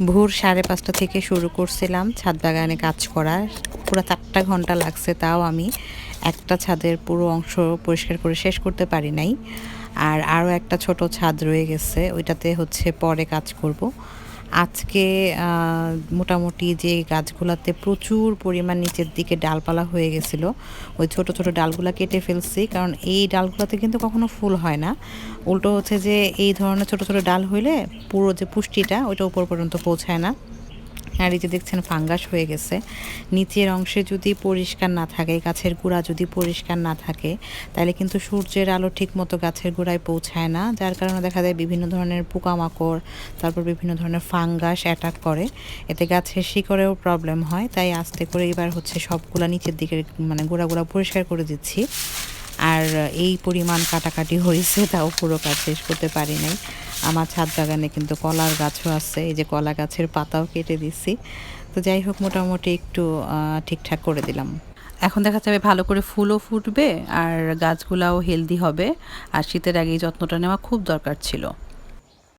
ভোর 5:30 থেকে শুরু করছিলাম ছাদ বাগানে কাজ করা। পুরো 4টা ঘন্টা লাগছে, তাও আমি একটা ছাদের পুরো অংশ পরিষ্কার করে শেষ করতে পারি নাই। আর আরও একটা ছোট ছাদ রয়ে গেছে, ওইটাতে হচ্ছে পরে কাজ করব। আজকে মোটামুটি যে গাছগুলাতে প্রচুর পরিমাণ নিচের দিকে ডালপালা হয়ে গেছিলো, ওই ছোট ছোট ডালগুলা কেটে ফেলছি, কারণ এই ডালগুলোতে কিন্তু কখনো ফুল হয় না। উল্টো হচ্ছে যে এই ধরনের ছোট ছোট ডাল হইলে পুরো যে পুষ্টিটা ওইটা উপর পর্যন্ত পৌঁছায় না। আর এই যে দেখছেন ফাঙ্গাস হয়ে গেছে। নিচের অংশে যদি পরিষ্কার না থাকে, গাছের গোড়া যদি পরিষ্কার না থাকে, তাহলে কিন্তু সূর্যের আলো ঠিক মতো গাছের গোড়ায় পৌঁছায় না, যার কারণে দেখা যায় বিভিন্ন ধরনের পোকামাকড়, তারপর বিভিন্ন ধরনের ফাঙ্গাস অ্যাটাক করে। এতে গাছের শিকড়েও প্রবলেম হয়। তাই আস্তে করে এবার হচ্ছে সবগুলা নিচের দিকে মানে গোড়াগুলা পরিষ্কার করে দিচ্ছি। আর এই পরিমাণ কাটাকাটি হয়েছে, তাও পুরো কাজ শেষ করতে পারি নাই। আমার ছাদ বাগানে কিন্তু কলার গাছও আছে, এই যে কলা গাছের পাতাও কেটে দিছি। তো যাই হোক, মোটামুটি একটু ঠিকঠাক করে দিলাম। এখন দেখা যাবে ভালো করে ফুলও ফুটবে আর গাছগুলাও হেলদি হবে। আর শীতের আগেই যত্নটা নেওয়া খুব দরকার ছিল।